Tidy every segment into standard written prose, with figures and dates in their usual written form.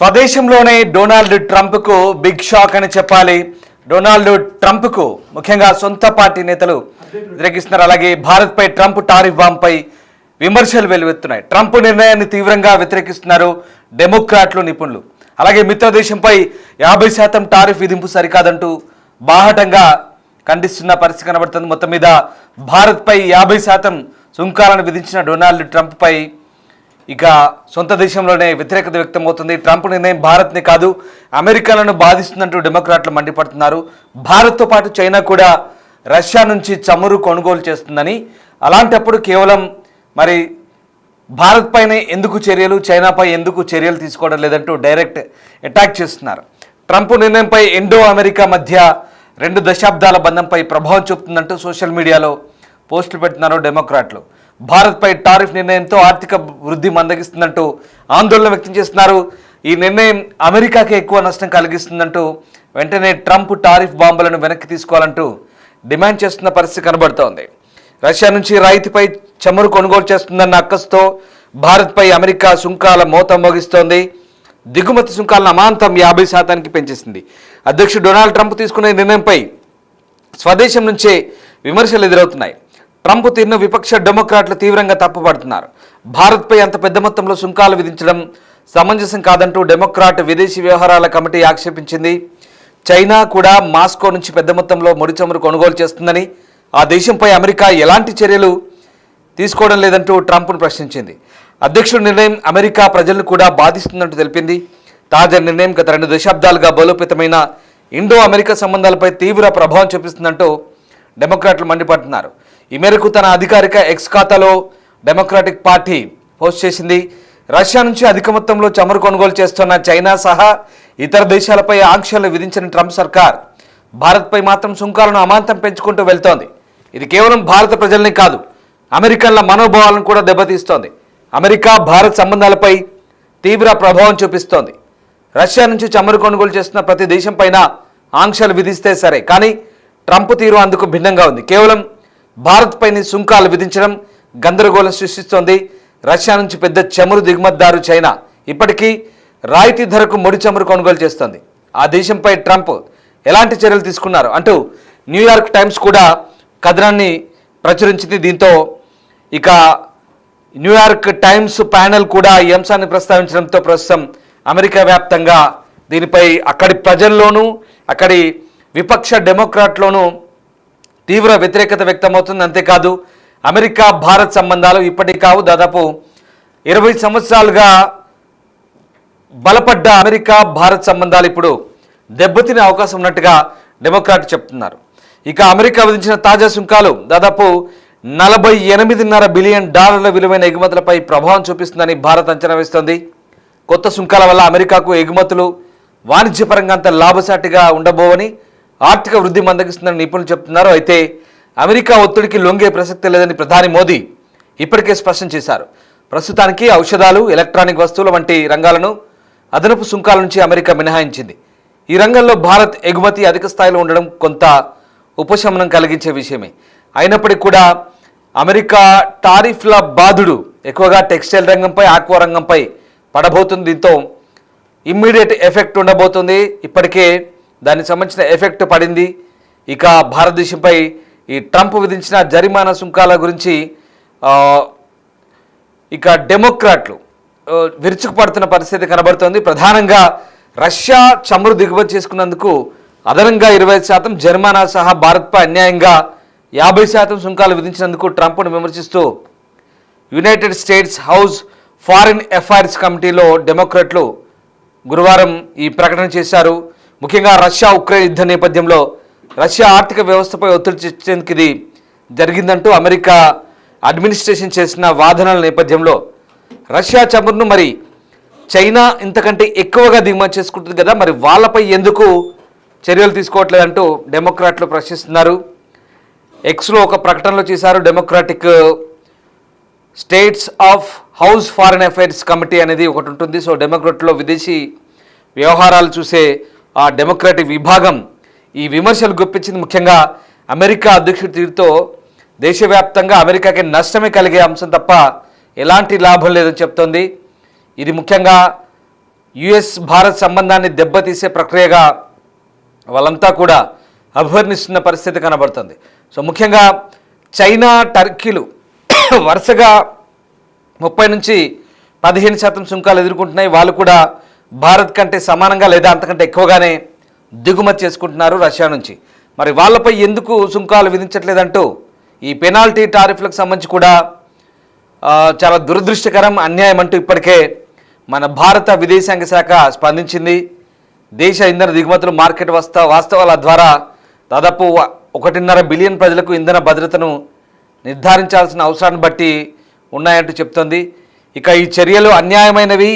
స్వదేశంలోనే Donald ట్రంప్కు big shock అని చెప్పాలి. Donald ట్రంప్కు ముఖ్యంగా సొంత పార్టీ నేతలు వ్యతిరేకిస్తున్నారు. అలాగే భారత్పై ట్రంప్ టారిఫ్ బాంబుపై విమర్శలు వెల్లువెత్తున్నాయి. ట్రంప్ నిర్ణయాన్ని తీవ్రంగా వ్యతిరేకిస్తున్నారు డెమోక్రాట్లు, నిపుణులు. అలాగే మిత్రదేశంపై 50% టారిఫ్ విధింపు సరికాదంటూ బాహటంగా ఖండిస్తున్న పరిస్థితి కనబడుతుంది. మొత్తం మీద భారత్పై 50% సుంకాలను విధించిన డొనాల్డ్ ట్రంప్పై ఇక సొంత దేశంలోనే వ్యతిరేకత వ్యక్తమవుతుంది. ట్రంప్ నిర్ణయం భారత్ని కాదు అమెరికాలను బాధిస్తుందంటూ డెమోక్రాట్లు మండిపడుతున్నారు. భారత్తో పాటు చైనా కూడా రష్యా నుంచి చమురు కొనుగోలు చేస్తుందని, అలాంటప్పుడు కేవలం మరి భారత్ పైనే ఎందుకు చర్యలు, చైనాపై ఎందుకు చర్యలు తీసుకోవడం లేదంటూ డైరెక్ట్ అటాక్ చేస్తున్నారు. ట్రంప్ నిర్ణయంపై ఇండో అమెరికా మధ్య 2 దశాబ్దాల బంధంపై ప్రభావం చూపుతుందంటూ సోషల్ మీడియాలో పోస్టులు పెడుతున్నారు డెమోక్రాట్లు. భారత్పై టారిఫ్ నిర్ణయంతో ఆర్థిక వృద్ధి మందగిస్తుందంటూ ఆందోళన వ్యక్తం చేస్తున్నారు. ఈ నిర్ణయం అమెరికాకే ఎక్కువ నష్టం కలిగిస్తుందంటూ వెంటనే ట్రంప్ టారిఫ్ బాంబులను వెనక్కి తీసుకోవాలంటూ డిమాండ్ చేస్తున్న పరిస్థితి కనబడుతోంది. రష్యా నుంచి రాయితీపై చమురు కొనుగోలు చేస్తుందన్న అక్కసుతో భారత్పై అమెరికా సుంకాల మోత మోగిస్తోంది. దిగుమతి సుంకాలను అమాంతం 50%కి పెంచేసింది. అధ్యక్షుడు డొనాల్డ్ ట్రంప్ తీసుకునే నిర్ణయంపై స్వదేశం నుంచే విమర్శలు ఎదురవుతున్నాయి. ట్రంప్ తీరును విపక్ష డెమోక్రాట్లు తీవ్రంగా తప్పుపడుతున్నారు. భారత్పై అంత పెద్ద మొత్తంలో సుంకాలు విధించడం సమంజసం కాదంటూ డెమోక్రాట్ విదేశీ వ్యవహారాల కమిటీ ఆక్షేపించింది. చైనా కూడా మాస్కో నుంచి పెద్ద మొత్తంలో ముడి చమురు కొనుగోలు చేస్తుందని, ఆ దేశంపై అమెరికా ఎలాంటి చర్యలు తీసుకోవడం లేదంటూ ట్రంప్ను ప్రశ్నించింది. అధ్యక్షుడి నిర్ణయం అమెరికా ప్రజలను కూడా బాధిస్తుందంటూ తెలిపింది. తాజా నిర్ణయం గత 2 దశాబ్దాలుగా బలోపేతమైన ఇండో అమెరికా సంబంధాలపై తీవ్ర ప్రభావం చూపిస్తుందంటూ డెమోక్రాట్లు మండిపడుతున్నారు. ఈ మేరకు తన అధికారిక ఎక్స్ ఖాతాలో డెమోక్రాటిక్ పార్టీ పోస్ట్ చేసింది. రష్యా నుంచి అధిక మొత్తంలో చమురు కొనుగోలు చేస్తున్న చైనా సహా ఇతర దేశాలపై ఆంక్షలు విధించిన ట్రంప్ సర్కార్ భారత్పై మాత్రం సుంకాలను అమాంతం పెంచుకుంటూ వెళ్తోంది. ఇది కేవలం భారత ప్రజల్ని కాదు, అమెరికన్ల మనోభావాలను కూడా దెబ్బతీస్తోంది. అమెరికా భారత్ సంబంధాలపై తీవ్ర ప్రభావం చూపిస్తోంది. రష్యా నుంచి చమురు కొనుగోలు చేస్తున్న ప్రతి దేశం పైన ఆంక్షలు విధిస్తే సరే, కానీ ట్రంప్ తీరు అందుకు భిన్నంగా ఉంది. కేవలం భారత్ పైన సుంకాలు విధించడం గందరగోళం సృష్టిస్తోంది. రష్యా నుంచి పెద్ద చమురు దిగుమతిదారు చైనా ఇప్పటికీ రాయితీ ధరకు ముడి చమురు కొనుగోలు చేస్తోంది. ఆ దేశంపై ట్రంప్ ఎలాంటి చర్యలు తీసుకున్నారు అంటూ న్యూయార్క్ టైమ్స్ కూడా కథనాన్ని ప్రచురించింది. దీంతో ఇక న్యూయార్క్ టైమ్స్ ప్యానెల్ కూడా ఈ అంశాన్ని ప్రస్తావించడంతో ప్రస్తుతం అమెరికా వ్యాప్తంగా దీనిపై అక్కడి ప్రజల్లోనూ అక్కడి విపక్ష డెమోక్రాట్లోనూ తీవ్ర వ్యతిరేకత వ్యక్తమవుతుంది. అంతేకాదు అమెరికా భారత్ సంబంధాలు ఇప్పటికి కావు, దాదాపు 20 సంవత్సరాలుగా బలపడ్డ అమెరికా భారత్ సంబంధాలు ఇప్పుడు దెబ్బతినే అవకాశం ఉన్నట్టుగా డెమోక్రాట్ చెప్తున్నారు. ఇక అమెరికా విధించిన తాజా సుంకాలు దాదాపు $48.5 బిలియన్ విలువైన ఎగుమతులపై ప్రభావం చూపిస్తుందని భారత్ అంచనా వేస్తోంది. కొత్త సుంకాల వల్ల అమెరికాకు ఎగుమతులు వాణిజ్యపరంగా అంత లాభసాటిగా ఉండబోవని, ఆర్థిక వృద్ధి మందగిస్తుందని నిపుణులు చెప్తున్నారు. అయితే అమెరికా ఒత్తిడికి లొంగే ప్రసక్తి లేదని ప్రధాని మోదీ ఇప్పటికే స్పష్టం చేశారు. ప్రస్తుతానికి ఔషధాలు, ఎలక్ట్రానిక్ వస్తువుల వంటి రంగాలను అదనపు సుంకాల నుంచి అమెరికా మినహాయించింది. ఈ రంగంలో భారత్ ఎగుమతి అధిక స్థాయిలో ఉండడం కొంత ఉపశమనం కలిగించే విషయమే. అయినప్పటికీ కూడా అమెరికా టారిఫ్ల బాధుడు ఎక్కువగా టెక్స్టైల్ రంగంపై, ఆక్వా రంగంపై పడబోతుంది. దీంతో ఇమ్మీడియట్ ఎఫెక్ట్ ఉండబోతుంది. ఇప్పటికే దానికి సంబంధించిన ఎఫెక్ట్ పడింది. ఇక భారతదేశంపై ఈ ట్రంప్ విధించిన జరిమానా సుంకాల గురించి ఇక డెమోక్రాట్లు విరుచుకుపడుతున్న పరిస్థితి కనబడుతోంది. ప్రధానంగా రష్యా చమురు దిగుమతి చేసుకున్నందుకు అదనంగా 25% జరిమానా సహా భారత్పై అన్యాయంగా 50% సుంకాలు విధించినందుకు ట్రంప్ను విమర్శిస్తూ United states house foreign affairs కమిటీలో డెమోక్రాట్లు గురువారం ఈ ప్రకటన చేశారు. ముఖ్యంగా రష్యా ఉక్రెయిన్ యుద్ధ నేపథ్యంలో రష్యా ఆర్థిక వ్యవస్థపై ఒత్తిడి తెచ్చేందుకు ఇది జరిగిందంటూ అమెరికా అడ్మినిస్ట్రేషన్ చేసిన వాదనల నేపథ్యంలో రష్యా చమురును మరి చైనా ఇంతకంటే ఎక్కువగా దిగుమతి చేసుకుంటుంది కదా, మరి వాళ్ళపై ఎందుకు చర్యలు తీసుకోవట్లేదంటూ డెమోక్రాట్లు ప్రశ్నిస్తున్నారు. ఎక్స్లో ఒక ప్రకటనలో చేశారు. Democratic states of house foreign affairs committee అనేది ఒకటి ఉంటుంది. సో డెమోక్రాట్లో విదేశీ వ్యవహారాలు చూసే ఆ డెమోక్రాటిక్ విభాగం ఈ విమర్శలు గుప్పించింది. ముఖ్యంగా అమెరికా అధ్యక్షుడి తీరుతో దేశవ్యాప్తంగా అమెరికాకి నష్టమే కలిగే అంశం తప్ప ఎలాంటి లాభం లేదని చెప్తోంది. ఇది ముఖ్యంగా యుఎస్ భారత్ సంబంధాన్ని దెబ్బతీసే ప్రక్రియగా వాళ్ళంతా కూడా అభివర్ణిస్తున్న పరిస్థితి కనబడుతుంది. సో ముఖ్యంగా చైనా, టర్కీలు వరుసగా 30 నుంచి 15% సుంకాలు ఎదుర్కొంటున్నాయి. వాళ్ళు కూడా భారత్ కంటే సమానంగా లేదా అంతకంటే ఎక్కువగానే దిగుమతి చేసుకుంటున్నారు రష్యా నుంచి. మరి వాళ్ళపై ఎందుకు సుంకాలు విధించట్లేదంటూ ఈ పెనాల్టీ టారిఫ్లకు సంబంధించి కూడా చాలా దురదృష్టకరం, అన్యాయం అంటూ ఇప్పటికే మన భారత విదేశాంగ శాఖ స్పందించింది. దేశ ఇంధన దిగుమతులు మార్కెట్ వాస్తవాల ద్వారా దాదాపు 1.5 బిలియన్ ప్రజలకు ఇంధన భద్రతను నిర్ధారించాల్సిన అవసరాన్ని బట్టి ఉన్నాయంటూ చెప్తోంది. ఇక ఈ చర్యలు అన్యాయమైనవి,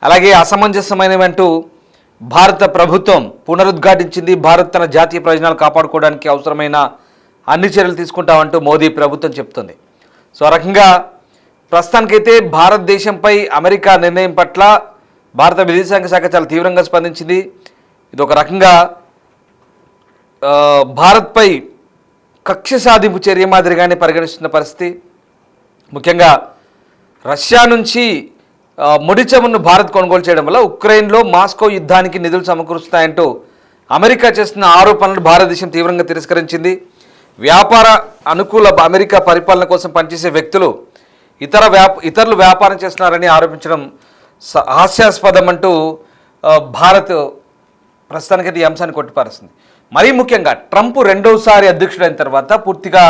అలాగే అసమంజసమైనవి అంటూ భారత ప్రభుత్వం పునరుద్ఘాటించింది. భారత్ తన జాతీయ ప్రయోజనాలు కాపాడుకోవడానికి అవసరమైన అన్ని చర్యలు తీసుకుంటామంటూ మోదీ ప్రభుత్వం చెప్తుంది. సో ఆ రకంగా ప్రస్తుతానికైతే భారతదేశంపై అమెరికా నిర్ణయం పట్ల భారత విదేశాంగ శాఖ చాలా తీవ్రంగా స్పందించింది. ఇది ఒక రకంగా భారత్పై కక్ష సాధింపు చర్య మాదిరిగానే పరిగణిస్తున్న పరిస్థితి. ముఖ్యంగా రష్యా నుంచి ముడి చమురును భారత్ కొనుగోలు చేయడం వల్ల ఉక్రెయిన్లో మాస్కో యుద్ధానికి నిధులు సమకూరుస్తాయంటూ అమెరికా చేస్తున్న ఆరోపణలు భారతదేశం తీవ్రంగా తిరస్కరించింది. వ్యాపార అనుకూల అమెరికా పరిపాలన కోసం పనిచేసే వ్యక్తులు ఇతరులు వ్యాపారం చేస్తున్నారని ఆరోపించడం హాస్యాస్పదం అంటూ భారత్ ప్రస్తుతానికైతే ఈ అంశాన్ని కొట్టిపారుస్తుంది. మరీ ముఖ్యంగా ట్రంప్ రెండోసారి అధ్యక్షుడైన తర్వాత పూర్తిగా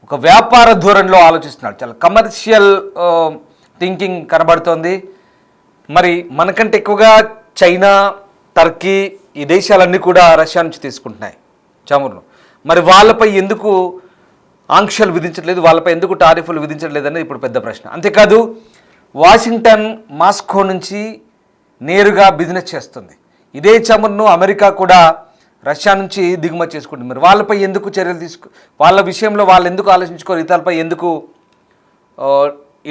ఒక వ్యాపార ధోరణిలో ఆలోచిస్తున్నాడు. చాలా కమర్షియల్ థింకింగ్ కనబడుతోంది. మరి మనకంటే ఎక్కువగా చైనా, టర్కీ ఈ దేశాలన్నీ కూడా రష్యా నుంచి తీసుకుంటున్నాయి చమురును. మరి వాళ్ళపై ఎందుకు ఆంక్షలు విధించట్లేదు, వాళ్ళపై ఎందుకు టారిఫ్లు విధించట్లేదు అనేది ఇప్పుడు పెద్ద ప్రశ్న. అంతేకాదు వాషింగ్టన్ మాస్కో నుంచి నేరుగా బిజినెస్ చేస్తుంది. ఇదే చమురును అమెరికా కూడా రష్యా నుంచి దిగుమతి చేసుకుంటుంది. మరి వాళ్ళపై ఎందుకు చర్యలు వాళ్ళ విషయంలో వాళ్ళు ఎందుకు ఆలోచించుకోరు, ఇతరులపై ఎందుకు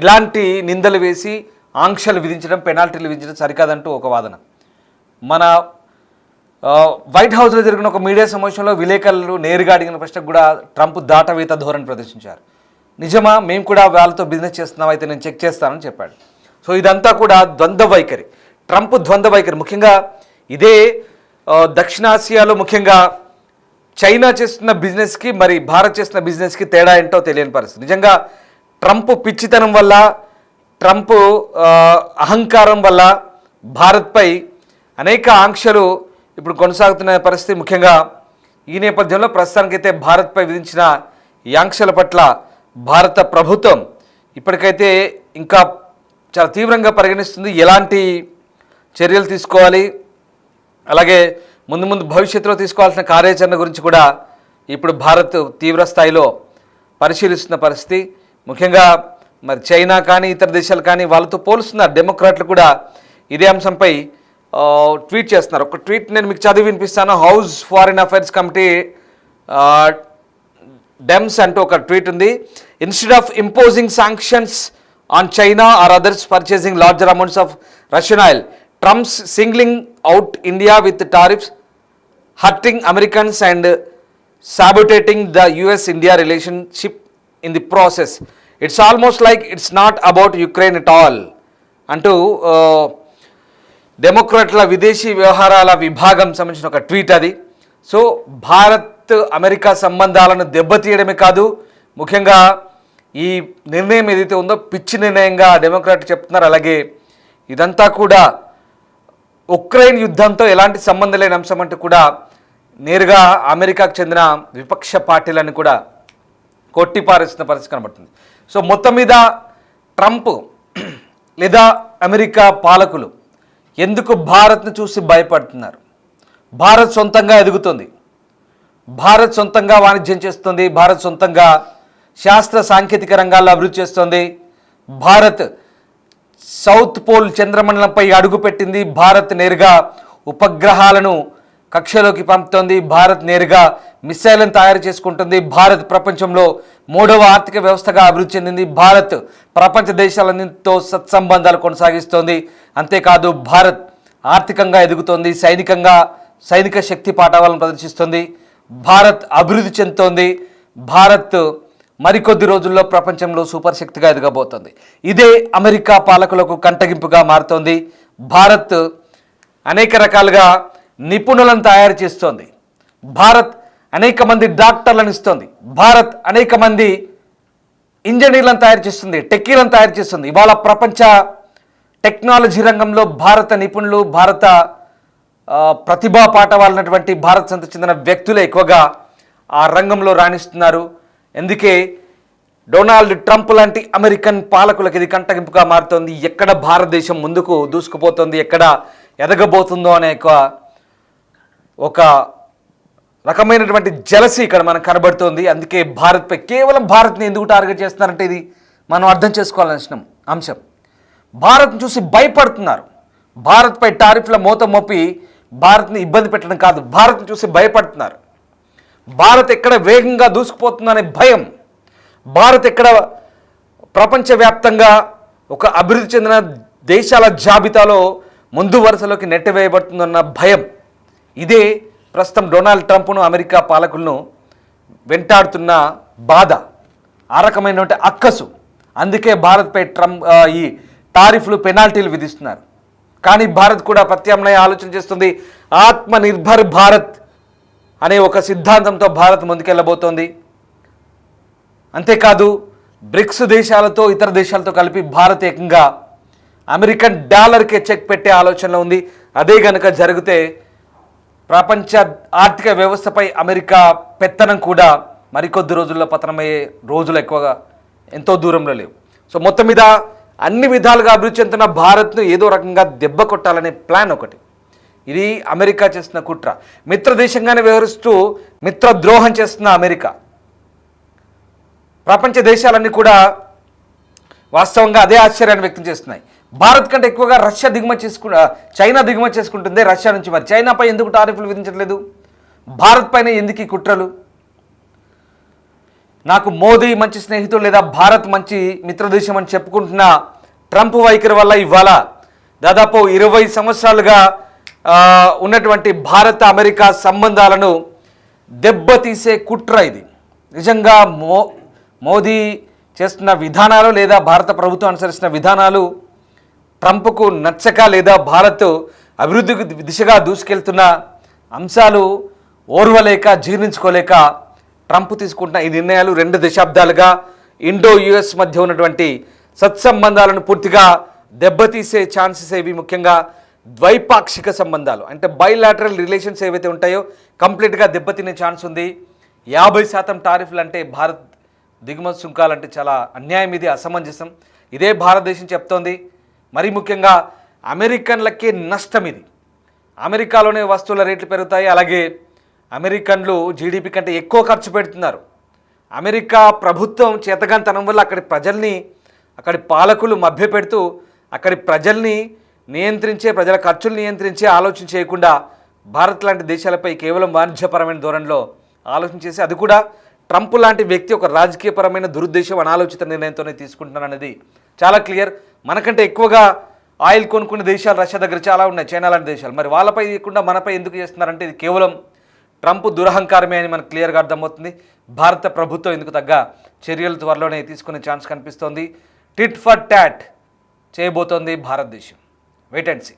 ఇలాంటి నిందలు వేసి ఆంక్షలు విధించడం, పెనాల్టీలు విధించడం సరికాదంటూ ఒక వాదన. మన వైట్ హౌస్లో జరిగిన ఒక మీడియా సమావేశంలో విలేకరులు నేరుగా అడిగిన ప్రశ్నకు కూడా ట్రంప్ దాటవేత ధోరణి ప్రదర్శించారు. నిజమా, మేము కూడా వాళ్ళతో బిజినెస్ చేస్తున్నాం, అయితే నేను చెక్ చేస్తానని చెప్పాడు. సో ఇదంతా కూడా ద్వంద్వ వైఖరి, ట్రంప్ ద్వంద్వ వైఖరి. ముఖ్యంగా ఇదే దక్షిణాసియాలో ముఖ్యంగా చైనా చేస్తున్న బిజినెస్కి మరి భారత్ చేస్తున్న బిజినెస్కి తేడా ఏంటో తెలియని పరిస్థితి. నిజంగా ట్రంప్ పిచ్చితనం వల్ల, ట్రంప్ అహంకారం వల్ల భారత్పై అనేక ఆంక్షలు ఇప్పుడు కొనసాగుతున్న పరిస్థితి. ముఖ్యంగా ఈ నేపథ్యంలో ప్రస్తుతానికైతే భారత్పై విధించిన ఈ ఆంక్షల పట్ల భారత ప్రభుత్వం ఇప్పటికైతే ఇంకా చాలా తీవ్రంగా పరిగణిస్తుంది. ఎలాంటి చర్యలు తీసుకోవాలి, అలాగే ముందు భవిష్యత్తులో తీసుకోవాల్సిన కార్యాచరణ గురించి కూడా ఇప్పుడు భారత్ తీవ్ర స్థాయిలో పరిశీలిస్తున్న పరిస్థితి. ముఖ్యంగా మరి చైనా కానీ ఇతర దేశాలు కానీ వాళ్ళతో పోలుస్తున్నారు. డెమోక్రాట్లు కూడా ఇదే అంశంపై ట్వీట్ చేస్తున్నారు. ఒక ట్వీట్ నేను మీకు చదివి వినిపిస్తాను. House foreign affairs committee dems అంటూ ఒక ట్వీట్ ఉంది. Instead of imposing sanctions on China or others purchasing larger amounts of Russian oil, Trump's singling out India with tariffs, hurting Americans and sabotaging the US-India relationship in the process. It's almost like it's not about Ukraine at all అంటూ డెమోక్రాట్ల విదేశీ వ్యవహారాల విభాగం సంబంధించిన ఒక tweet అది. So Bharat America సంబంధాలను దెబ్బతీయడమే కాదు, ముఖ్యంగా ఈ నిర్ణయం ఏదైతే ఉందో పిచ్చి నిర్ణయంగా డెమోక్రాట్ చెప్తున్నారు. అలాగే ఇదంతా కూడా ఉక్రెయిన్ యుద్ధంతో ఎలాంటి సంబంధం లేని అంశం అంటూ కూడా నేరుగా అమెరికాకు చెందిన విపక్ష పార్టీలను కూడా కొట్టిపారేస్తున్న పరిస్థితి కనబడుతుంది. సో మొత్తం మీద ట్రంప్ లేదా అమెరికా పాలకులు ఎందుకు భారత్ను చూసి భయపడుతున్నారు? భారత్ సొంతంగా ఎదుగుతుంది, భారత్ సొంతంగా వాణిజ్యం చేస్తుంది, భారత్ సొంతంగా శాస్త్ర సాంకేతిక రంగాల్లో అభివృద్ధి చేస్తుంది. భారత్ సౌత్ పోల్ చంద్రమండలంపై అడుగుపెట్టింది. భారత్ నేరుగా ఉపగ్రహాలను కక్షలోకి పంపుతోంది. భారత్ నేరుగా మిసైళ్లను తయారు చేసుకుంటుంది. భారత్ ప్రపంచంలో 3వ ఆర్థిక వ్యవస్థగా అభివృద్ధి చెందింది. భారత్ ప్రపంచ దేశాలన్నింటితో సత్సంబంధాలు కొనసాగిస్తోంది. అంతేకాదు భారత్ ఆర్థికంగా ఎదుగుతోంది, సైనిక శక్తి పాఠవాలను ప్రదర్శిస్తుంది. భారత్ అభివృద్ధి చెందుతోంది. భారత్ మరికొద్ది రోజుల్లో ప్రపంచంలో సూపర్ శక్తిగా ఎదగబోతోంది. ఇదే అమెరికా పాలకులకు కంటగింపుగా మారుతోంది. భారత్ అనేక రకాలుగా నిపుణులను తయారు చేస్తోంది. భారత్ అనేక మంది డాక్టర్లను ఇస్తోంది. భారత్ అనేక మంది ఇంజనీర్లను తయారు చేస్తుంది, టెక్కీలను తయారు చేస్తుంది. ఇవాళ ప్రపంచ టెక్నాలజీ రంగంలో భారత నిపుణులు, భారత ప్రతిభా పాఠవాలైనటువంటి భారత్ సంతకు చెందిన వ్యక్తులే ఎక్కువగా ఆ రంగంలో రాణిస్తున్నారు. అందుకే డొనాల్డ్ ట్రంప్ లాంటి అమెరికన్ పాలకులకు ఇది కంటగింపుగా మారుతోంది. ఎక్కడ భారతదేశం ముందుకు దూసుకుపోతుంది, ఎక్కడ ఎదగబోతుందో అనే ఒక రకమైనటువంటి జలసి ఇక్కడ మనకు కనబడుతోంది. అందుకే భారత్పై కేవలం భారత్ని ఎందుకు టార్గెట్ చేస్తున్నారంటే ఇది మనం అర్థం చేసుకోవాల్సిన అంశం. భారత్ని చూసి భయపడుతున్నారు. భారత్పై టారిఫ్ల మోత మోపి భారత్ని ఇబ్బంది పెట్టడం కాదు, భారత్ని చూసి భయపడుతున్నారు. భారత్ ఎక్కడ వేగంగా దూసుకుపోతుందనే భయం, భారత్ ఎక్కడ ప్రపంచవ్యాప్తంగా ఒక అభివృద్ధి చెందిన దేశాల జాబితాలో ముందు వరుసలోకి నెట్టివేయబడుతుందన్న భయం, ఇదే ప్రస్తుతం డొనాల్డ్ ట్రంప్ను అమెరికా పాలకులను వెంటాడుతున్న బాధ, ఆ రకమైనటువంటి అక్కసు. అందుకే భారత్పై ఈ టారిఫ్లు, పెనాల్టీలు విధిస్తున్నారు. కానీ భారత్ కూడా ప్రత్యామ్నాయ ఆలోచన చేస్తుంది. ఆత్మనిర్భర్ భారత్ అనే ఒక సిద్ధాంతంతో భారత్ ముందుకెళ్ళబోతోంది. అంతేకాదు బ్రిక్స్ దేశాలతో, ఇతర దేశాలతో కలిపి భారత్ ఏకంగా అమెరికన్ డాలర్కే చెక్ పెట్టే ఆలోచనలో ఉంది. అదే గనక జరిగితే ప్రపంచ ఆర్థిక వ్యవస్థపై అమెరికా పెత్తనం కూడా మరికొద్ది రోజుల్లో పతనమయ్యే రోజులు ఎక్కువగా ఎంతో దూరంలో లేవు. సో మొత్తం మీద అన్ని విధాలుగా అభివృద్ధి చెందుతున్న భారత్ను ఏదో రకంగా దెబ్బ కొట్టాలనే ప్లాన్ ఒకటి. ఇది అమెరికా చేస్తున్న కుట్ర. మిత్రదేశంగానే వ్యవహరిస్తూ మిత్రద్రోహం చేస్తున్న అమెరికా, ప్రపంచ దేశాలన్నీ కూడా వాస్తవంగా అదే ఆశ్చర్యాన్ని వ్యక్తం చేస్తున్నాయి. భారత్ కంటే ఎక్కువగా రష్యా చైనా దిగుమతి చేసుకుంటుంది రష్యా నుంచి. మరి చైనాపై ఎందుకు టారిఫ్లు విధించట్లేదు? భారత్ పైన ఎందుకు ఈ కుట్రలు? నాకు మోదీ మంచి స్నేహితుడు లేదా భారత్ మంచి మిత్రదేశం అని చెప్పుకుంటున్న ట్రంప్ వైఖరి వల్ల ఇవాళ దాదాపు 20 సంవత్సరాలుగా ఉన్నటువంటి భారత అమెరికా సంబంధాలను దెబ్బతీసే కుట్ర ఇది. నిజంగా మోదీ చేస్తున్న విధానాలు లేదా భారత ప్రభుత్వం అనుసరిస్తున్న విధానాలు ట్రంప్కు నచ్చక లేదా భారత్ అభివృద్ధి దిశగా దూసుకెళ్తున్న అంశాలు ఓర్వలేక, జీర్ణించుకోలేక ట్రంప్ తీసుకుంటున్న ఈ నిర్ణయాలు 2 దశాబ్దాలుగా ఇండో యుఎస్ మధ్య ఉన్నటువంటి సత్సంబంధాలను పూర్తిగా దెబ్బతీసే ఛాన్సెస్ ఏవి, ముఖ్యంగా ద్వైపాక్షిక సంబంధాలు అంటే బైలాటరల్ రిలేషన్స్ ఏవైతే ఉంటాయో కంప్లీట్గా దెబ్బతినే ఛాన్స్ ఉంది. 50% టారిఫ్లు అంటే భారత్ దిగుమతి సుంకాలంటే చాలా అన్యాయం, ఇది అసమంజసం. ఇదే భారతదేశం చెప్తోంది. మరి ముఖ్యంగా అమెరికన్లకే నష్టం ఇది. అమెరికాలోనే వస్తువుల రేట్లు పెరుగుతాయి, అలాగే అమెరికన్లు జీడిపి కంటే ఎక్కువ ఖర్చు పెడుతున్నారు. అమెరికా ప్రభుత్వం చేతగానితనం వల్ల అక్కడి పాలకులు మభ్యపెడుతూ అక్కడి ప్రజల్ని నియంత్రించే, ప్రజల ఖర్చులు నియంత్రించే ఆలోచన చేయకుండా భారత్ లాంటి దేశాలపై కేవలం వాణిజ్యపరమైన ధోరణిలో ఆలోచన చేసి, అది కూడా ట్రంప్ లాంటి వ్యక్తి ఒక రాజకీయపరమైన దురుద్దేశం, అనాలోచిత నిర్ణయంతోనే తీసుకుంటున్నారు అనేది చాలా క్లియర్. మనకంటే ఎక్కువగా ఆయిల్ కొనుక్కునే దేశాలు రష్యా దగ్గర చాలా ఉన్నాయి, చైనా లాంటి దేశాలు. మరి వాళ్ళపై ఇవ్వకుండా మనపై ఎందుకు చేస్తున్నారంటే ఇది కేవలం ట్రంప్ దురహంకారమే అని మనకు క్లియర్గా అర్థమవుతుంది. భారత ప్రభుత్వం ఇందుకు తగ్గ చర్యలు త్వరలోనే తీసుకునే ఛాన్స్ కనిపిస్తోంది. టిట్ ఫర్ టాట్ చేయబోతోంది భారతదేశం. Wait and see.